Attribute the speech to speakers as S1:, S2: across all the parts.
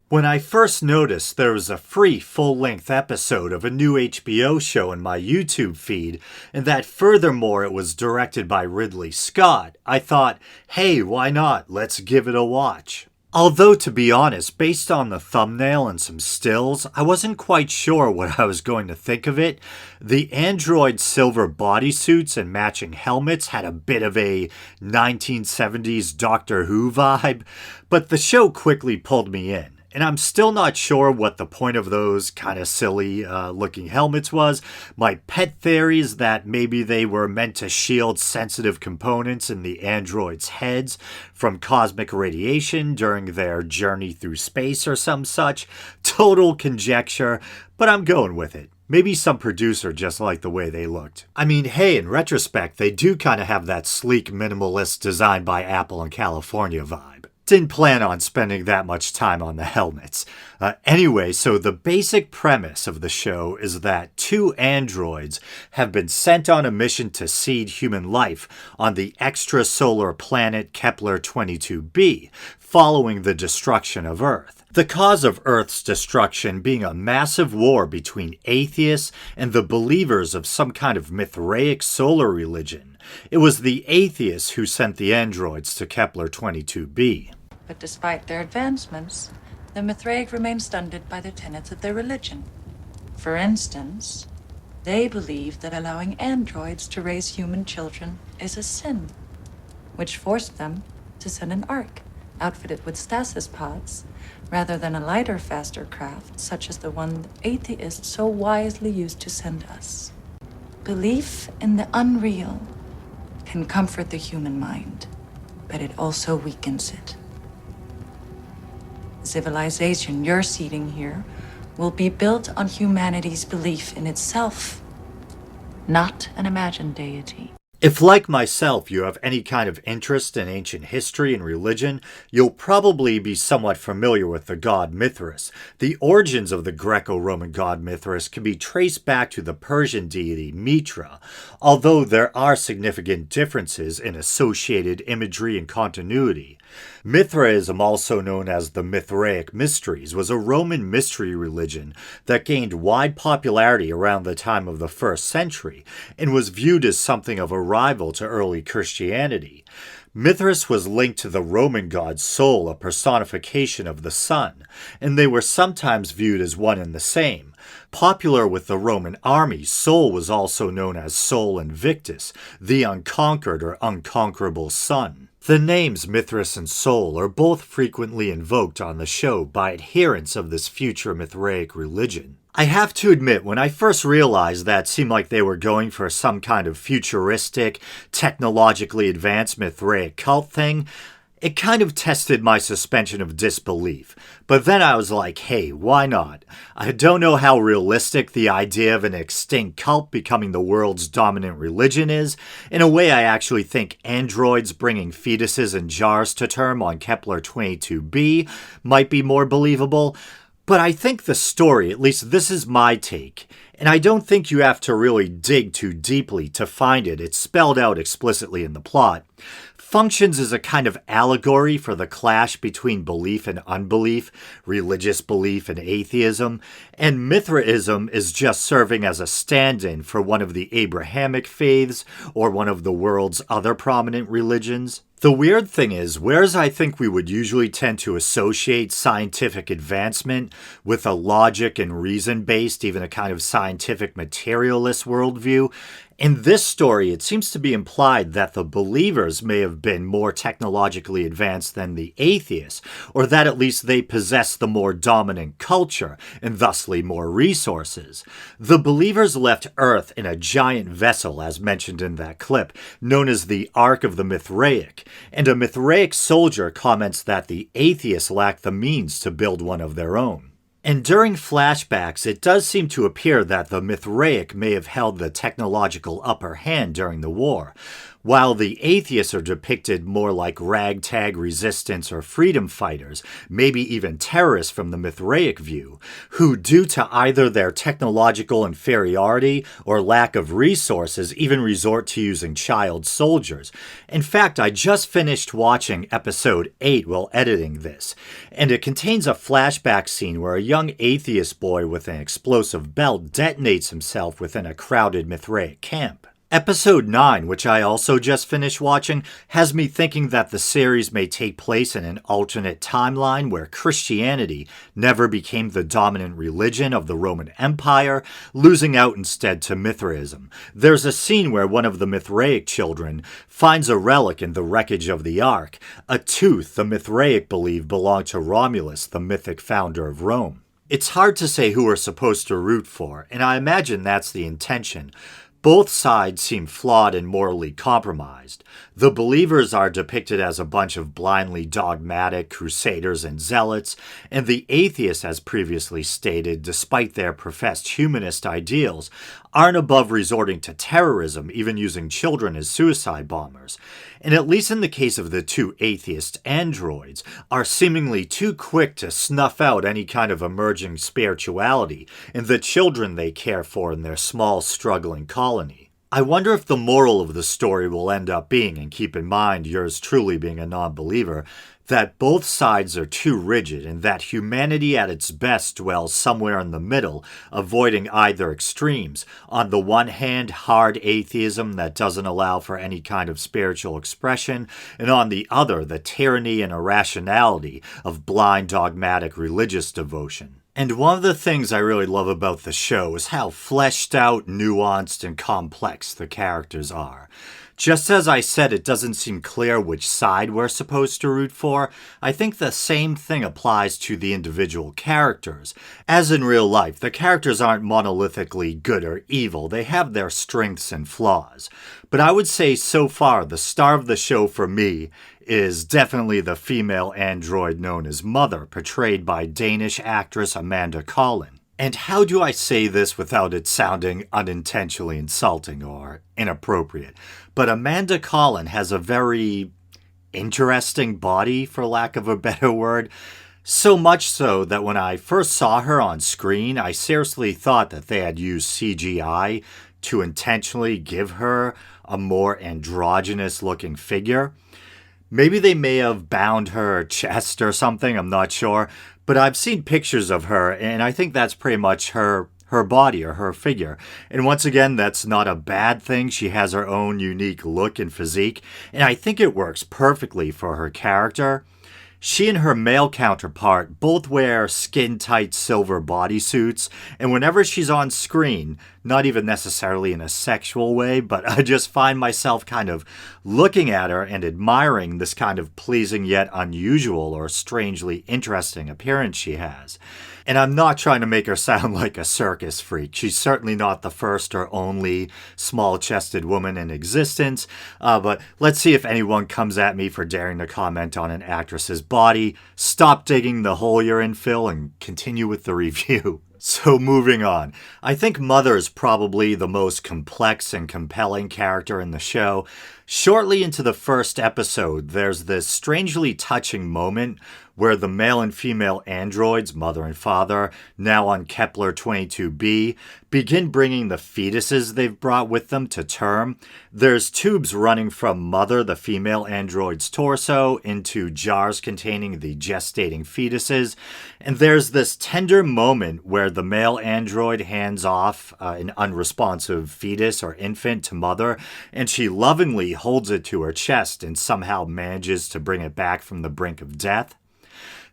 S1: When I first noticed there was a free full-length episode of a new HBO show in my YouTube feed, and that furthermore it was directed by Ridley Scott, I thought, hey, why not? Let's give it a watch. Although, to be honest, based on the thumbnail and some stills, I wasn't quite sure what I was going to think of it. The android silver bodysuits and matching helmets had a bit of a 1970s Doctor Who vibe, but the show quickly pulled me in. And I'm still not sure what the point of those kind of silly looking helmets was. My pet theory is that maybe they were meant to shield sensitive components in the androids' heads from cosmic radiation during their journey through space or some such. Total conjecture, but I'm going with it. Maybe some producer just liked the way they looked. I mean, hey, in retrospect, they do kind of have that sleek minimalist design by Apple in California vibe. Didn't plan on spending that much time on the helmets. Anyway, so the basic premise of the show is that two androids have been sent on a mission to seed human life on the extrasolar planet Kepler-22b, following the destruction of Earth. The cause of Earth's destruction being a massive war between atheists and the believers of some kind of Mithraic solar religion. It was the atheists who sent the androids to Kepler-22b.
S2: But despite their advancements, the Mithraic remain stunted by the tenets of their religion. For instance, they believe that allowing androids to raise human children is a sin, which forced them to send an ark outfitted with stasis pods, rather than a lighter, faster craft such as the one the atheists so wisely used to send us. Belief in the unreal can comfort the human mind, but it also weakens it. The civilization you're seeding here will be built on humanity's belief in itself, not an imagined deity.
S1: If, like myself, you have any kind of interest in ancient history and religion, you'll probably be somewhat familiar with the god Mithras. The origins of the Greco-Roman god Mithras can be traced back to the Persian deity Mithra, although there are significant differences in associated imagery and continuity. Mithraism, also known as the Mithraic Mysteries, was a Roman mystery religion that gained wide popularity around the time of the 1st century and was viewed as something of a rival to early Christianity. Mithras was linked to the Roman god Sol, a personification of the sun, and they were sometimes viewed as one and the same. Popular with the Roman army, Sol was also known as Sol Invictus, the unconquered or unconquerable sun. The names Mithras and Sol are both frequently invoked on the show by adherents of this future Mithraic religion. I have to admit, when I first realized that it seemed like they were going for some kind of futuristic, technologically advanced Mithraic cult thing, it kind of tested my suspension of disbelief. But then I was like, hey, why not? I don't know how realistic the idea of an extinct cult becoming the world's dominant religion is. In a way, I actually think androids bringing fetuses in jars to term on Kepler-22b might be more believable. But I think the story, at least this is my take, and I don't think you have to really dig too deeply to find it, it's spelled out explicitly in the plot, functions as a kind of allegory for the clash between belief and unbelief, religious belief and atheism, and Mithraism is just serving as a stand-in for one of the Abrahamic faiths or one of the world's other prominent religions. The weird thing is, whereas I think we would usually tend to associate scientific advancement with a logic and reason-based, even a kind of scientific materialist worldview, in this story it seems to be implied that the believers may have been more technologically advanced than the atheists, or that at least they possess the more dominant culture, and thusly more resources. The believers left Earth in a giant vessel, as mentioned in that clip, known as the Ark of the Mithraic, and a Mithraic soldier comments that the atheists lack the means to build one of their own. And during flashbacks, it does seem to appear that the Mithraic may have held the technological upper hand during the war. while the atheists are depicted more like ragtag resistance or freedom fighters, maybe even terrorists from the Mithraic view, who, due to either their technological inferiority or lack of resources, even resort to using child soldiers. In fact, I just finished watching episode 8 while editing this, and it contains a flashback scene where a young atheist boy with an explosive belt detonates himself within a crowded Mithraic camp. Episode 9, which I also just finished watching, has me thinking that the series may take place in an alternate timeline where Christianity never became the dominant religion of the Roman Empire, losing out instead to Mithraism. There's a scene where one of the Mithraic children finds a relic in the wreckage of the Ark, a tooth the Mithraic believe belonged to Romulus, the mythic founder of Rome. It's hard to say who we're supposed to root for, and I imagine that's the intention. Both sides seem flawed and morally compromised. The believers are depicted as a bunch of blindly dogmatic crusaders and zealots, and the atheists, as previously stated, despite their professed humanist ideals, aren't above resorting to terrorism, even using children as suicide bombers. And at least in the case of the two atheist androids, are seemingly too quick to snuff out any kind of emerging spirituality in the children they care for in their small, struggling colony. I wonder if the moral of the story will end up being, and keep in mind yours truly being a non-believer, that both sides are too rigid and that humanity at its best dwells somewhere in the middle, avoiding either extremes. On the one hand, hard atheism that doesn't allow for any kind of spiritual expression, and on the other, the tyranny and irrationality of blind dogmatic religious devotion. And one of the things I really love about the show is how fleshed out, nuanced, and complex the characters are. Just as I said it doesn't seem clear which side we're supposed to root for, I think the same thing applies to the individual characters. As in real life, the characters aren't monolithically good or evil, they have their strengths and flaws. But I would say so far the star of the show for me is definitely the female android known as Mother, portrayed by Danish actress Amanda Collin. And how do I say this without it sounding unintentionally insulting or inappropriate? But Amanda Collin has a very interesting body, for lack of a better word. So much so that when I first saw her on screen, I seriously thought that they had used CGI to intentionally give her a more androgynous looking figure. Maybe they may have bound her chest or something, I'm not sure. But I've seen pictures of her, and I think that's pretty much her body or her figure. And once again, that's not a bad thing. She has her own unique look and physique, and I think it works perfectly for her character. She and her male counterpart both wear skin-tight silver bodysuits, and whenever she's on screen, not even necessarily in a sexual way, but I just find myself kind of looking at her and admiring this kind of pleasing yet unusual or strangely interesting appearance she has. And I'm not trying to make her sound like a circus freak. She's certainly not the first or only small-chested woman in existence, but let's see if anyone comes at me for daring to comment on an actress's body. Stop digging the hole you're in, Phil, and continue with the review. So moving on, I think Mother is probably the most complex and compelling character in the show. Shortly into the first episode, there's this strangely touching moment where the male and female androids, Mother and Father, now on Kepler 22b, begin bringing the fetuses they've brought with them to term. There's tubes running from Mother, the female android's torso, into jars containing the gestating fetuses, and there's this tender moment where the male android hands off an unresponsive fetus or infant to Mother, and she lovingly holds it to her chest and somehow manages to bring it back from the brink of death.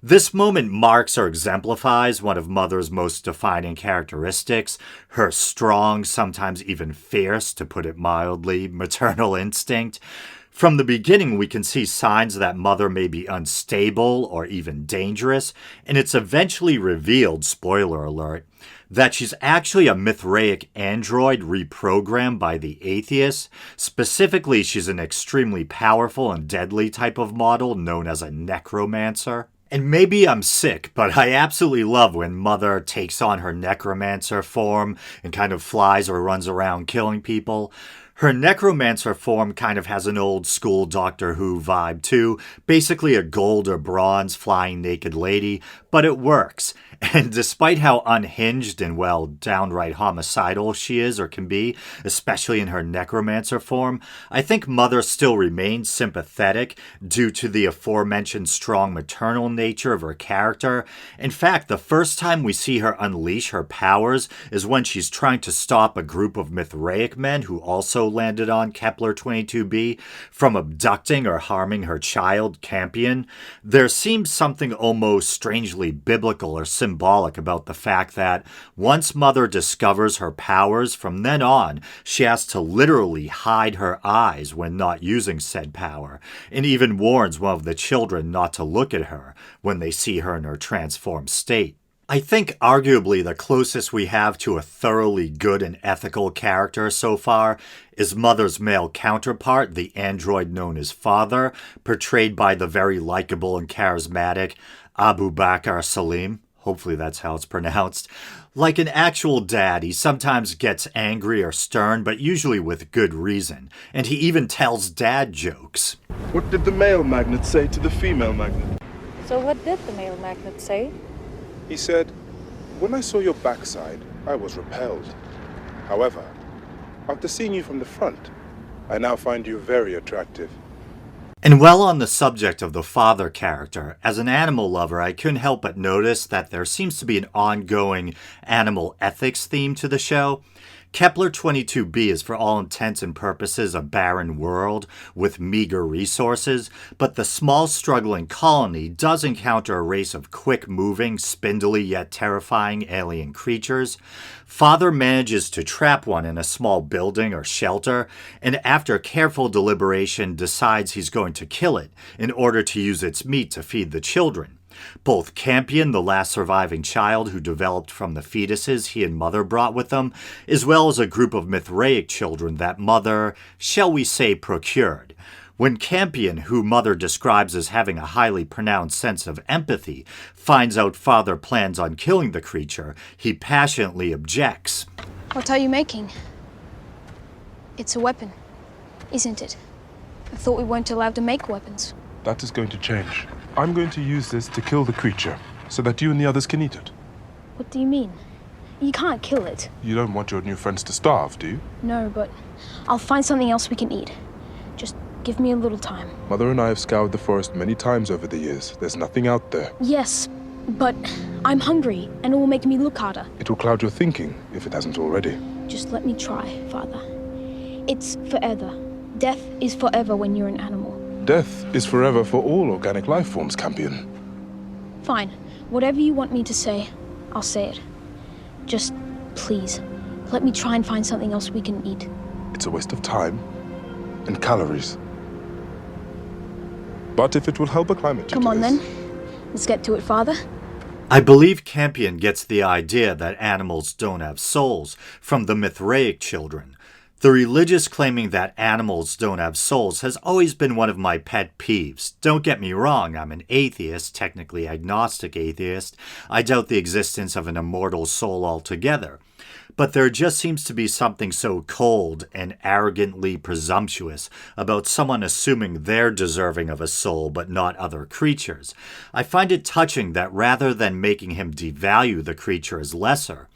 S1: This moment marks or exemplifies one of Mother's most defining characteristics, her strong, sometimes even fierce, to put it mildly, maternal instinct. From the beginning, we can see signs that Mother may be unstable or even dangerous, and it's eventually revealed, spoiler alert, that she's actually a Mithraic android reprogrammed by the Atheists. Specifically, she's an extremely powerful and deadly type of model known as a necromancer. And maybe I'm sick, but I absolutely love when Mother takes on her necromancer form and kind of flies or runs around killing people. Her necromancer form kind of has an old school Doctor Who vibe too, basically a gold or bronze flying naked lady, but it works. And despite how unhinged and, well, downright homicidal she is or can be, especially in her necromancer form, I think Mother still remains sympathetic due to the aforementioned strong maternal nature of her character. In fact, the first time we see her unleash her powers is when she's trying to stop a group of Mithraic men who also landed on Kepler-22b from abducting or harming her child, Campion. There seems something almost strangely biblical or symbolic about the fact that once Mother discovers her powers, from then on, she has to literally hide her eyes when not using said power, and even warns one of the children not to look at her when they see her in her transformed state. I think arguably the closest we have to a thoroughly good and ethical character so far is Mother's male counterpart, the android known as Father, portrayed by the very likable and charismatic Abu Bakr Salim. Hopefully that's how it's pronounced. Like an actual dad, he sometimes gets angry or stern, but usually with good reason. And he even tells dad jokes.
S3: What did the male magnet say to the female magnet?
S4: So what did the male magnet say?
S3: He said, "When I saw your backside, I was repelled. However, after seeing you from the front, I now find you very attractive."
S1: And while on the subject of the father character, as an animal lover, I couldn't help but notice that there seems to be an ongoing animal ethics theme to the show. Kepler-22b is for all intents and purposes a barren world with meager resources, but the small struggling colony does encounter a race of quick-moving, spindly yet terrifying alien creatures. Father manages to trap one in a small building or shelter, and after careful deliberation decides he's going to kill it in order to use its meat to feed the children. Both Campion, the last surviving child who developed from the fetuses he and Mother brought with them, as well as a group of Mithraic children that Mother, shall we say, procured. When Campion, who Mother describes as having a highly pronounced sense of empathy, finds out Father plans on killing the creature, he passionately objects.
S5: What are you making? It's a weapon, isn't it? I thought we weren't allowed to make weapons.
S3: That is going to change. I'm going to use this to kill the creature, so that you and the others can eat it.
S5: What do you mean? You can't kill it.
S3: You don't want your new friends to starve, do you?
S5: No, but I'll find something else we can eat. Just give me a little time.
S3: Mother and I have scoured the forest many times over the years. There's nothing out there.
S5: Yes, but I'm hungry, and it will make me look harder.
S3: It will cloud your thinking, if it hasn't already.
S5: Just let me try, Father. It's forever. Death is forever when you're an animal.
S3: Death is forever for all organic life forms, Campion.
S5: Fine. Whatever you want me to say, I'll say it. Just, please, let me try and find something else we can eat.
S3: It's a waste of time and calories. But if it will help acclimate you
S5: Come
S3: to
S5: on
S3: this...
S5: then. Let's get to it, Father.
S1: I believe Campion gets the idea that animals don't have souls from the Mithraic children. The religious claiming that animals don't have souls has always been one of my pet peeves. Don't get me wrong, I'm an atheist, technically agnostic atheist. I doubt the existence of an immortal soul altogether. But there just seems to be something so cold and arrogantly presumptuous about someone assuming they're deserving of a soul but not other creatures. I find it touching that rather than making him devalue the creature as lesser,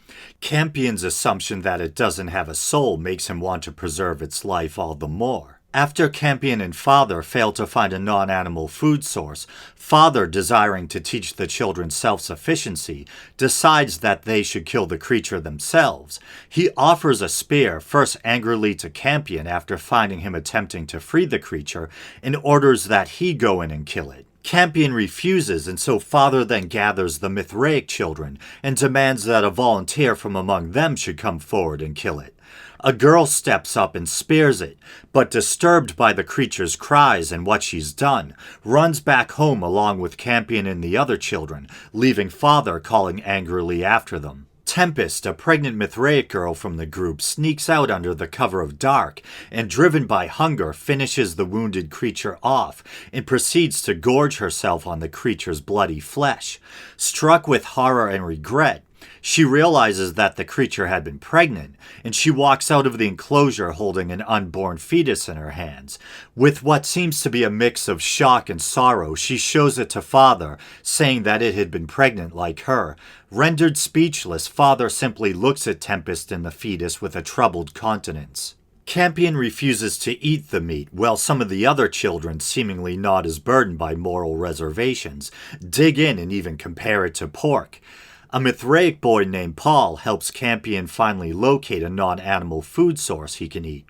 S1: Campion's assumption that it doesn't have a soul makes him want to preserve its life all the more. After Campion and Father fail to find a non-animal food source, Father, desiring to teach the children self-sufficiency, decides that they should kill the creature themselves. He offers a spear, first angrily to Campion after finding him attempting to free the creature, and orders that he go in and kill it. Campion refuses, and so Father then gathers the Mithraic children and demands that a volunteer from among them should come forward and kill it. A girl steps up and spears it, but disturbed by the creature's cries and what she's done, runs back home along with Campion and the other children, leaving Father calling angrily after them. Tempest, a pregnant Mithraic girl from the group, sneaks out under the cover of dark and, driven by hunger, finishes the wounded creature off and proceeds to gorge herself on the creature's bloody flesh. Struck with horror and regret, She realizes that the creature had been pregnant, and she walks out of the enclosure holding an unborn fetus in her hands. With what seems to be a mix of shock and sorrow, she shows it to Father, saying that it had been pregnant like her. Rendered speechless, Father simply looks at Tempest and the fetus with a troubled countenance. Campion refuses to eat the meat, while some of the other children, seemingly not as burdened by moral reservations, dig in and even compare it to pork. A Mithraic boy named Paul helps Campion finally locate a non-animal food source he can eat,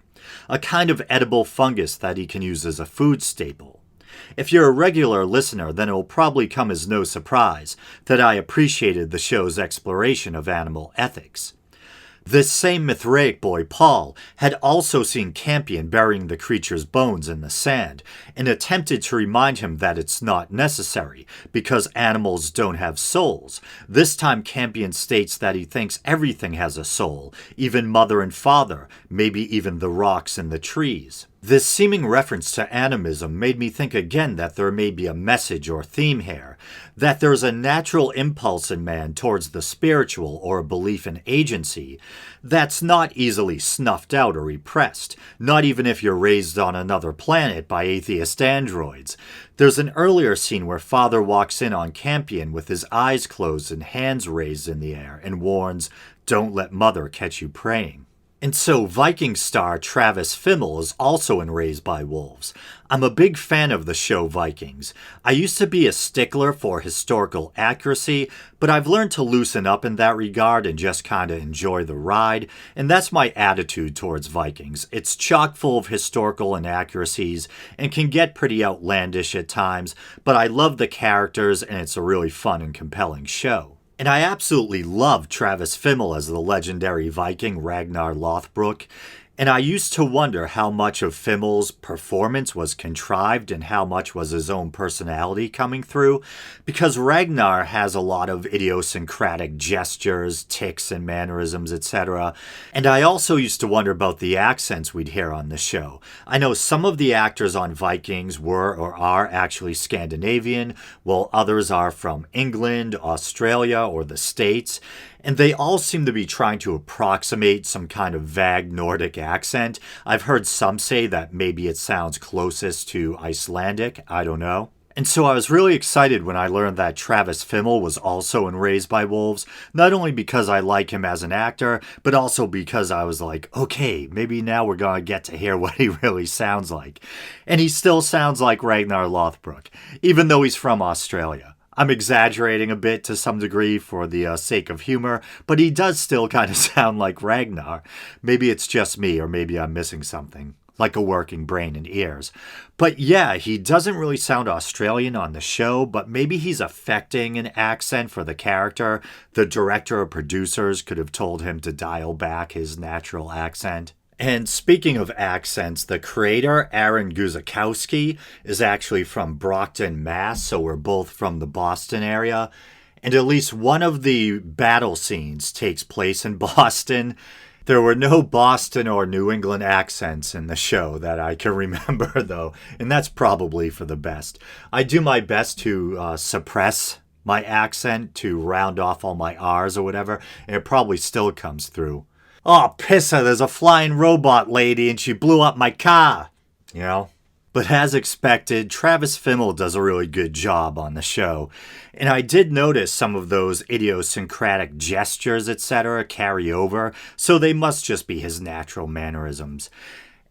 S1: a kind of edible fungus that he can use as a food staple. If you're a regular listener, then it will probably come as no surprise that I appreciated the show's exploration of animal ethics. This same Mithraic boy, Paul, had also seen Campion burying the creature's bones in the sand, and attempted to remind him that it's not necessary, because animals don't have souls. This time Campion states that he thinks everything has a soul, even mother and father, maybe even the rocks and the trees. This seeming reference to animism made me think again that there may be a message or theme here, that there's a natural impulse in man towards the spiritual or a belief in agency that's not easily snuffed out or repressed, not even if you're raised on another planet by atheist androids. There's an earlier scene where Father walks in on Campion with his eyes closed and hands raised in the air and warns, "Don't let Mother catch you praying." And so Viking star Travis Fimmel is also in Raised by Wolves. I'm a big fan of the show Vikings. I used to be a stickler for historical accuracy, but I've learned to loosen up in that regard and just kinda enjoy the ride, and that's my attitude towards Vikings. It's chock full of historical inaccuracies and can get pretty outlandish at times, but I love the characters and it's a really fun and compelling show. And I absolutely love Travis Fimmel as the legendary Viking Ragnar Lothbrok, and I used to wonder how much of Fimmel's performance was contrived and how much was his own personality coming through, because Ragnar has a lot of idiosyncratic gestures, tics and mannerisms, etc. And I also used to wonder about the accents we'd hear on the show. I know some of the actors on Vikings were or are actually Scandinavian, while others are from England, Australia, or the States. And they all seem to be trying to approximate some kind of vague Nordic accent. I've heard some say that maybe it sounds closest to Icelandic, I don't know. And so I was really excited when I learned that Travis Fimmel was also in Raised by Wolves, not only because I like him as an actor, but also because I was like, okay, maybe now we're gonna get to hear what he really sounds like. And he still sounds like Ragnar Lothbrok, even though he's from Australia. I'm exaggerating a bit to some degree for the sake of humor, but he does still kind of sound like Ragnar. Maybe it's just me, or maybe I'm missing something, like a working brain and ears. But yeah, he doesn't really sound Australian on the show, but maybe he's affecting an accent for the character. The director or producers could have told him to dial back his natural accent. And speaking of accents, the creator, Aaron Guzikowski, is actually from Brockton, Mass., so we're both from the Boston area. And at least one of the battle scenes takes place in Boston. There were no Boston or New England accents in the show that I can remember, though, and that's probably for the best. I do my best to suppress my accent to round off all my R's or whatever, and it probably still comes through. Oh, pisser, there's a flying robot lady and she blew up my car. You know? But as expected, Travis Fimmel does a really good job on the show. And I did notice some of those idiosyncratic gestures, etc. carry over, so they must just be his natural mannerisms.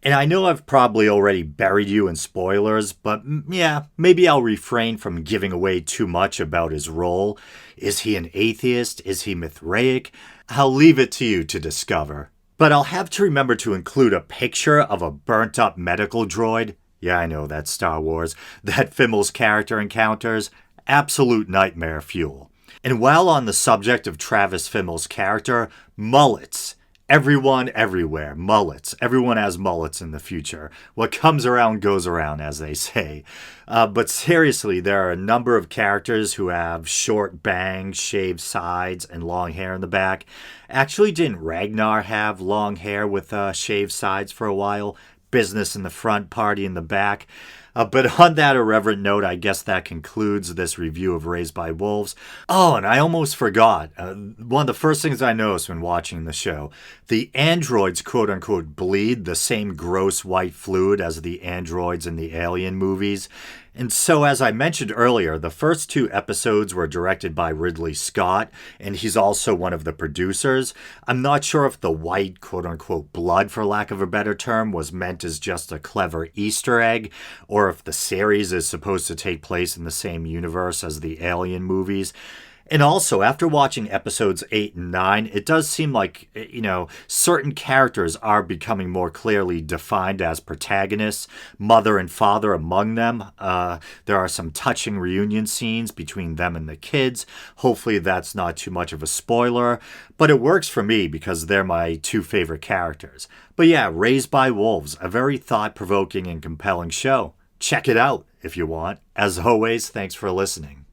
S1: And I know I've probably already buried you in spoilers, but yeah, maybe I'll refrain from giving away too much about his role. Is he an atheist? Is he Mithraic? I'll leave it to you to discover. But I'll have to remember to include a picture of a burnt-up medical droid. Yeah, I know, that's Star Wars. That Fimmel's character encounters. Absolute nightmare fuel. And while on the subject of Travis Fimmel's character, mullets. Everyone, everywhere, mullets. Everyone has mullets in the future. What comes around goes around, as they say. But seriously, there are a number of characters who have short bangs, shaved sides, and long hair in the back. Actually, didn't Ragnar have long hair with shaved sides for a while? Business in the front, party in the back. But on that irreverent note, I guess that concludes this review of Raised by Wolves. Oh, and I almost forgot. One of the first things I noticed when watching the show, the androids quote-unquote bleed the same gross white fluid as the androids in the Alien movies. And so, as I mentioned earlier, the first 2 episodes were directed by Ridley Scott, and he's also one of the producers. I'm not sure if the white, quote-unquote, blood, for lack of a better term, was meant as just a clever Easter egg, or if the series is supposed to take place in the same universe as the Alien movies. And also, after watching episodes 8 and 9, it does seem like, certain characters are becoming more clearly defined as protagonists, mother and father among them. There are some touching reunion scenes between them and the kids. Hopefully that's not too much of a spoiler, but it works for me because they're my 2 favorite characters. But yeah, Raised by Wolves, a very thought-provoking and compelling show. Check it out if you want. As always, thanks for listening.